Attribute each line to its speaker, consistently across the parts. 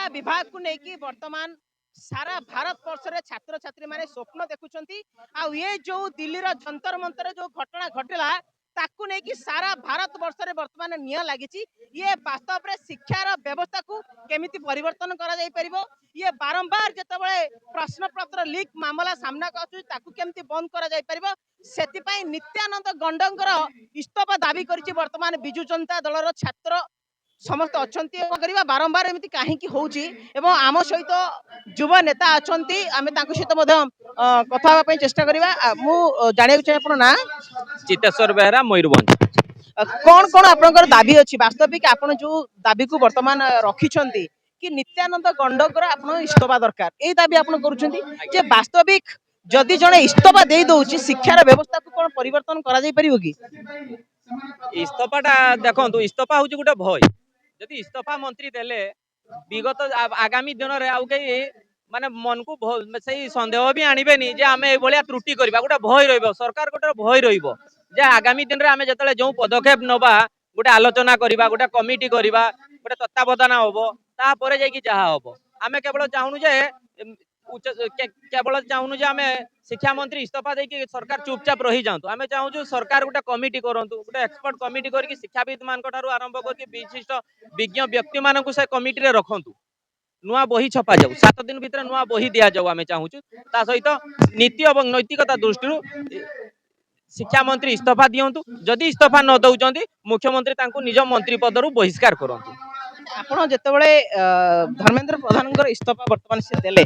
Speaker 1: शिक्षा विभाग को लेकिन वर्तमान सारा भारत वर्ष में छात्र छात्री माने स्वप्न देखुंट आ ये जो दिल्ली जंतर मंतर जो घटना घटला ताकू नहीं कि सारा भारत वर्ष में वर्तमान निया लगी ये वास्तव में शिक्षार व्यवस्था को केमिति परिवर्तन करा जाई परिबो ये बारंबार जितेबाला प्रश्न पत्र लीक मामला सामना केमिति बंद करा जाई परिबो सेतिपाई नित्यानंद गंडंकर इस्तफा दाबी करिछि वर्तमान बिजु जनता दलर छात्र समस्त अच्छी करवा बारंबार एमती कहीं होम सहित युवा नेता अच्छा आम सहित कथा चेष्टा करवा जाना चाहिए ना
Speaker 2: चितेश्वर बेहरा मयूरभंज
Speaker 1: कौन कौन आपनकर दाबी अच्छी वास्तविक आप जो दाबी को वर्तमान रखिंट कि नित्यानंद गंडकर आप इस्तफा दरकार यही दाबी आप कर वास्तविक जदि जड़े इस्तफा दे दौर शिक्षार व्यवस्था को कौन परिवर्तन कर कि
Speaker 2: इस्तफाटा देखो इस्तफा हूँ गोटे भय जदि इस्तफा मंत्री देले विगत आगामी दिन में आउ कई माने मन को सही संदेह भी आणबेनी जे आम ये त्रुटि करवा गोटे भय ररकार गोटे भय जे आगामी दिन में आम जो जो पदक्षेप नवा गोटे आलोचना करवा गोटे कमिटी करवा गोटे तत्वावधान हम तापर जहाँ हम आम केवल चाहूँ जे केवल चाहूँ जे आम शिक्षा मंत्री इस्तफा देकी सरकार चुपचाप रही जातु आम चाहूँ सरकार गोटे कमिटी करूँ गोटे एक्सपर्ट कमिटी करके शिक्षाविद मान आरंभ करके विशिष्ट विज्ञ व्यक्ति मान से कमिटी रखु नुआ बही छपा जाऊ 7 दिन भीतर नुआ बही दि जाऊ आम चाहूँ ता सहित नीति और नैतिकता दृष्टि शिक्षा मंत्री इस्तफा दिंतु जदि इस्तफा न दौरान मुख्यमंत्री निज मंत्री पदर बहिष्कार करूँ
Speaker 1: आपड़ जिते धर्मेंद्र प्रधान इस्तफा बर्तमान से देले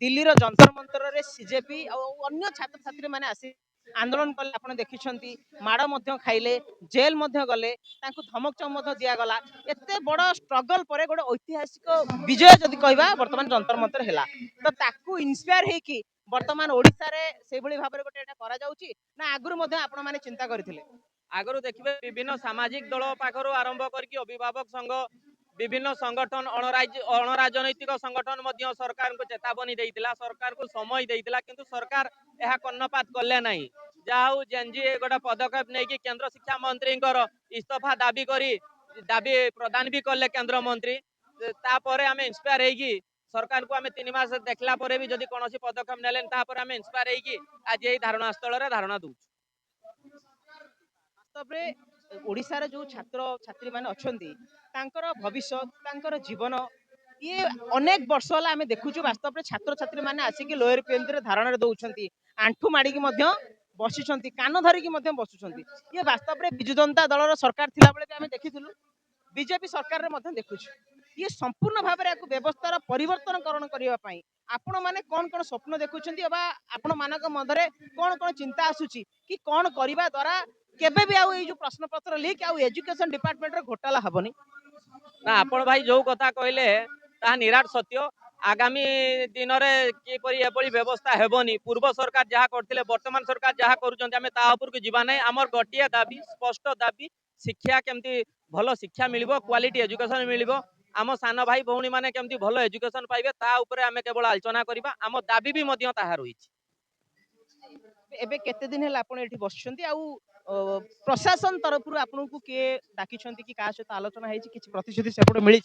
Speaker 1: दिल्ली जंतर मंतर रे सीजेपी और अन्य छात्र छात्री मैंने आसी आंदोलन कले आप देखिं माड़ खाइले जेल गले धमक चमक दिगला एत बड़ स्ट्रगल पर गोटे ऐतिहासिक विजय जदि कहवा बर्तमान जंतर मंतर है तो ताकू इन्स्पायर होकी बर्तमान ओडिशा रे से भाव में गोटे करा जाउची ना आगुरु आपण माने चिंता करथिले
Speaker 2: आगु देखिए विभिन्न सामाजिक दल पाखर आरंभ करके अभिभावक संघ विभिन्न संगठन अणराजनैतिक संगठन सरकार को चेतावनी देइतिला सरकार को समय देइतिला किंतु सरकार यह कर्णपात कले नहीं जहाँ जेनजी गोटे पदक्षेप नहीं कि केंद्र शिक्षा मंत्री इस्तफा दाबी करी दाबी प्रदान भी कले केंद्र मंत्री तापर आम इन्स्पायर होगी सरकार को आम 3 मास देखला भी जदि कौन पदक्षेप नेले आम इन्स्पायर होगी आज यही धारणा स्थल धारणा दू
Speaker 1: वास्तव ओडिशार जो छात्र छात्री माने अछंती तांकर भविष्य तांकर जीवन ये अनेक वर्ष होला आमे देखुछु वास्तव में छात्र छात्री माने आसिक लोअर पीएमसी रे धारणा दउछंती आंठू माड़ी की बसिछंती कान धरिकी बसुछंती ये वास्तव में बिजु जनता दलर सरकार थिला बेले आमे देखिथिलु बीजेपी सरकार रे देखुछु ये संपूर्ण भाव में व्यवस्थार परिवर्तन करने आपण माने कौन कौन स्वप्न देखुछंती एबा आपण मानक मधरे कौन कौन चिंता आसुची कि कौन करबा द्वारा केबे भी आउ जो प्रश्न पत्र लीक आउ एजुकेशन डिपार्टमेंट रे घोटाला हबनी
Speaker 2: ना आपण भाई जो कथा कहले ता निराट सत्य आगामी दिन में किपरि एभली व्यवस्था हेबनी पूर्व सरकार जहाँ करथिले वर्तमान सरकार जहाँ करूछंती आमे ता ऊपर को जीवा नै हमर गटिया दाबी स्पष्ट दाबी शिक्षा केमती भलो शिक्षा मिलिबो क्वालिटी एजुकेशन मिलिबो आम सान भाई भौणी माने केमती भलो एजुकेशन पाइबे ता ऊपर आमे केवल आलोचना करिबा आम दाबी भी मध्य ताहा रहिछि
Speaker 1: एबे केते दिन हला आपण एठी बसछंती आउ प्रशासन तरफ आपन को किए डाकी कि क्या सहित आलोचना है कि प्रतिश्रुति सेपटे मिली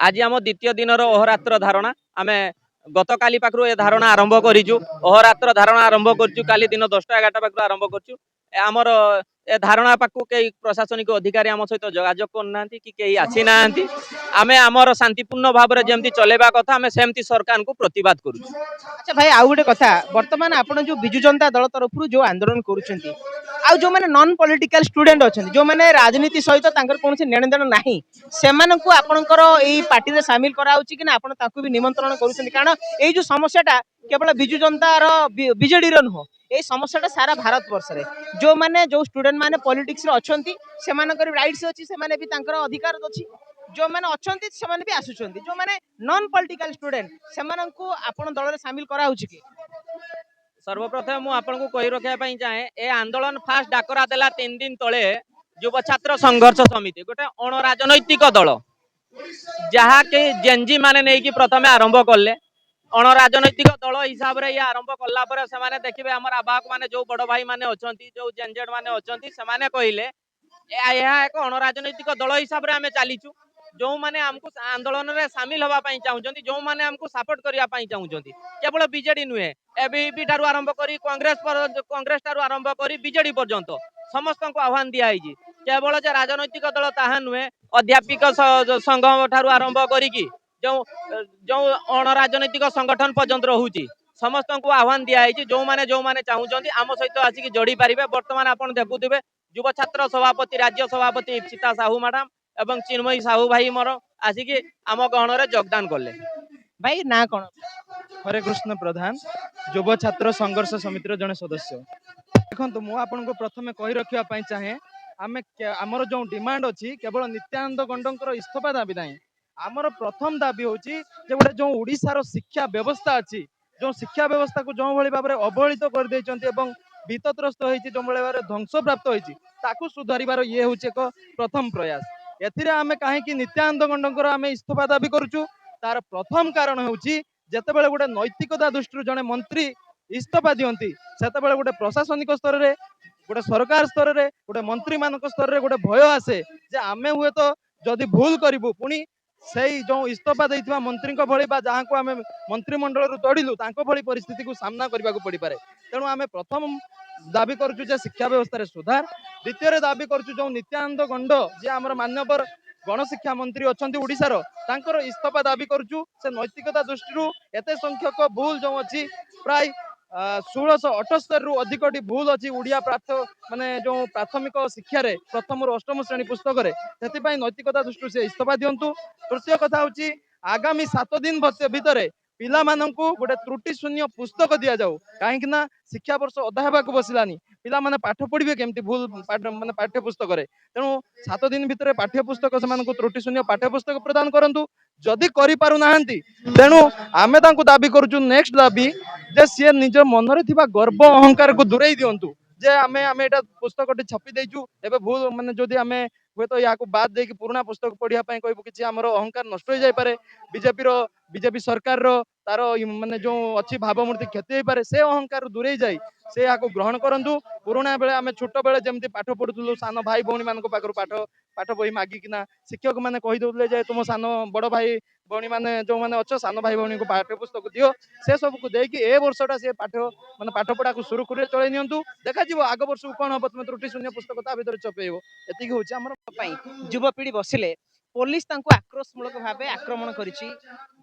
Speaker 2: आज आम द्वितीय दिन अहोरात्र धारणा आम गत काली पाखु ए धारणा आरंभ करूँ अहोरात्र धारणा आरंभ करूँ काली दिन 10टा 11टा पाखु आरंभ करूँ आमर ए धारणा पाखु कई प्रशासनिक अधिकारी आम सहित जोगाजोग करना कि कई आसी ना आम आमर शांतिपूर्ण भाव में जमी चलेबा कथा आम सेमती सरकार को प्रतिवाद करूँ।
Speaker 1: अच्छा भाई आउ गोटे कथा बर्तमान आपन जो बिजु जनता दल तरफ जो आंदोलन करुछंती आ जो माने नॉन पॉलिटिकल स्टूडेंट अछंती जो माने राजनीति सहित तांकर कोनसे लेनदेन नाही सेमानकु आपनकर एई पार्टी रे शामिल कराउची कि ना आपन ताकू भी निमंत्रण करुछंती कारण एई जो समस्याटा केवल बिजु जनता रो बीजेडी रो नुह एई समस्याटा सारा भारत वर्ष रे जो माने जो स्टूडेंट माने पॉलिटिक्स रे अछंती सेमानकर राइट्स अछि सेमाने भी तांकर अधिकार अछि जो माने अछंती सेमाने भी आसुछंती जो माने नॉन पॉलिटिकल स्टूडेंट सेमानकु आपन दल रे शामिल कराउची कि
Speaker 2: सर्वप्रथम मु आपन को कहि रखिया चाहे ए आंदोलन फास्ट डाकरा देला 3 दिन तले युव छात्र संघर्ष समिति गोटे अणराजनैतिक दल जहाँ के जेनजी माने नहीं कि प्रथमे आरंभ कले अणराजनैतिक दल हिसाब रे ये आरंभ कला पर से माने देखिबे हमर आबाक माने जो बड़ भाई माने अछंती जो जेनजेड माने अछंती से माने कहिले यह एक अणराजनैतिक दल हिसाब रे हमें चलीचु जो माने हमको आंदोलन रे शामिल होबा पई चाहुचंती जो माने हमको सपोर्ट करिया पई चाहुचंती केवल बीजेडी नुहे एबीपी ठारू आरंभ करी कांग्रेस ठारू आरंभ करी बीजेडी पर्यंत समस्त को आह्वान दिया है केवल जे राजनैतिक दल ताहा नुहे अध्यापिक संघ ठारू आरंभ करी जो जो अण राजनैतिक संगठन पर्यंत रहुची समस्त को आह्वान दिया है जो माने चाहुचंती आम सहित आसिक जोड़ी पारिबे वर्तमान आपण देखुथिबे युव छात्र सभापति राज्य सभापति इप्सिता साहू मैडम एवं चिन्मयी साहू भाई मोर आसिक आम गहन योगदान कले
Speaker 1: भाई ना कौन
Speaker 3: हरे कृष्ण प्रधान युव छात्र संघर्ष समितिर जड़े सदस्य देखो मु आपको प्रथम कही रखा चाहे आम आमर जो डिमांड अच्छी केवल नित्यानंद गंडर इस्तीफा दाबी ना आमर प्रथम दाबी हूँ गोटे जो ओडिशार शिक्षा व्यवस्था अच्छी जो शिक्षा व्यवस्था को जो भाई भाव में अवहेलित कर भीतत्रस्त होती जो भाई भाव ध्वंस प्राप्त होती सुधार ये हूँ एक प्रथम प्रयास एमें कहीं नित्यानंद गंडर आम इस्तीफा दाबी करुचु तार प्रथम कारण हूँ जितेबाला गोटे नैतिकता दृष्टि जड़े मंत्री इस्तीफा दिखती से गोटे प्रशासनिक स्तर में गोटे सरकार स्तर में गोटे मंत्री मान स्तर में गोटे भय आसे जे आम हुए तो जदि भूल करूँ पुणी से जो इस्तीफा देता मंत्री भली जहाँ को आम मंत्रिमंडल तड़िलु भली परिस्थिति को सामना करने को पड़ पाए तेणु आम प्रथम दाबी करुचु शिक्षा व्यवस्था सुधार द्वितीय दाबी करुचु जो नित्यानंद गंड जी आम मान्यवर गणशिक्षा मंत्री अच्छा ओडिशार तांकर इस्तीफा दाबी करुचु से नैतिकता दृष्टि एत संख्यक भूल जो अच्छी प्राय 1678 रु अधिक भूल अच्छी उड़िया माने जो प्राथमिक शिक्षा प्रथम रु अष्टम श्रेणी पुस्तक से नैतिकता दृष्टि से इस्तीफा दिंतु तृतीय कथा हूँ आगामी 7 दिन भितर पिला माननकु गोटे त्रुटि शून्य पुस्तक दि जाऊ कहीं शिक्षा वर्ष अधा होगा बसलानी पिला माने पाठ पढ़े केमती भूल माने पाठ्य पुस्तक तेणु 7 दिन भितर पाठ्य पुस्तक से त्रुटि शून्य पाठ्य पुस्तक प्रदान करूँ जदि करि तेणु आमे दाबी करुचु नेक्स्ट दाबी जे सी निज मन गर्व अहंकार को दूरे दिंतु जे आमे आमे एटा पुस्तक छपी देचु एबे भूल माने जदि आमे हुए तो या बाद दे पुराना पुस्तक पढ़िया कहबू कि आमर अहंकार नष्ट हो जाए बीजेपी सरकार तार माने जो अच्छी भावमूर्ति क्षति हो पारे से अहंकार दूरे जाए से या ग्रहण करूँ पुराणा बेले आम छोट बेले जमी पाठ पढ़ुलु सान भाई भौणी मान पाखर पाठ पाठ बही मागिकिना शिक्षक मैंने कहीदे तुम सान बड़ भाई भौणी मैंने जो मैंने अच्छ सान भाई भौणी को पाठ्य पुस्तक दियो से सब को देकी ए वर्षटा सी पाठ माने पाठ पढ़ा को सुरुखुरु चलई नियंतु देखा आग वर्ष को कौन हम तुम त्रुटि शून्य पुस्तक ता भीतर चपेब एतिक हूँ आम
Speaker 1: युवपीढ़ी बसिले पुलिस तांको आक्रोशमूलक भाव आक्रमण करिछि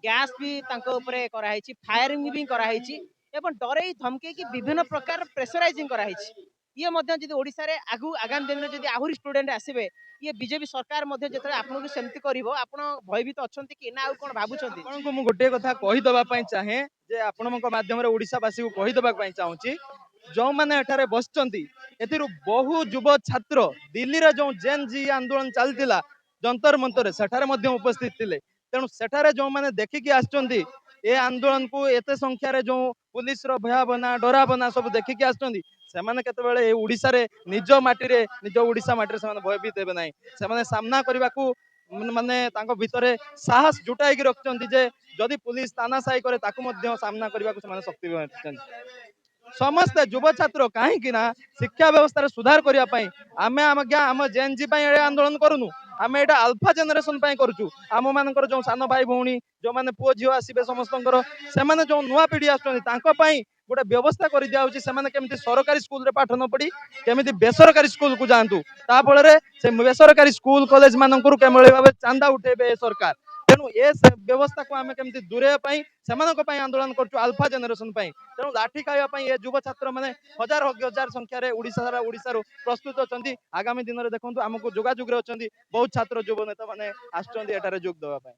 Speaker 1: गैस भी तांको उपरे कराइछि फायरिंग भी कराइछि एवं डरई धमके की विभिन्न प्रकार प्रेशराइजिंग कराइछि ये मध्य जदि ओडिसा रे आगु आगामी दिन में जदि आहुरी स्टूडेंट आसीबे ये बीजेपी सरकार मध्य जतरे आपन सेमति करिवो आपन भयभीत अछंती कि ना कोन भाबुछंती
Speaker 3: आपको मु गोटे कथा कहीदबा चाहे जे आपण माध्यम ओडिशावासी को कहीदबा चाहूँगी जो मैंने एठारे बसचंती एथिरु बहु युव छात्र दिल्ली रे जो जेन जी आंदोलन चलतिला जंतर मंतर सेठारे मध्य उपस्थित थिले तेणु सेठारे जो मैंने देखिकी आछंती ए आंदोलन को एते संख्या रे जो पुलिस रो भयावना डरावना सब देखिकी आछंती सेमाने केतेबेले ए ओडिसा रे निज माटी रे निज ओडिसा माटी रे सेमाने भयभीत हेबे नाही सेमाने सामना करबा को माने तांको भितरे साहस जुटाई रखचंती जे जदि पुलिस तानाशाही करे ताकू मध्य सामना करबा को सेमाने शक्ति बांटचंती समस्त युव छात्र कहीं शिक्षा व्यवस्था सुधार करने आम आम जेन जी आंदोलन करूनु आम एटा अल्फा जेनेरेशन करूँ आम मान जो सान भाई भौणी जो मैंने पुओ झील आसबे समस्त से जो नुआ पीढ़ी आसपाई गोटे व्यवस्था कर दिया केमी सरकारी स्कूल रे पाठ न पढ़ी केमी बेसरकारी स्कूल को जातु ताफल से बेसरकारी स्कूल कॉलेज मान भाव चांदा उठेबे सरकार तेणु ए व्यवस्था को आम केमी दूरेवाई से आंदोलन करूँ अल्फा जेनेरेशन तेणु लाठी खाइबा ये युव छात्र मैंने हजार हजार संख्यार ओडिशा प्रस्तुत अच्छा आगामी दिन में देखो आमको जोगाजोग अच्छा बहुत छात्र युव नेता मैंने आसोग देवाई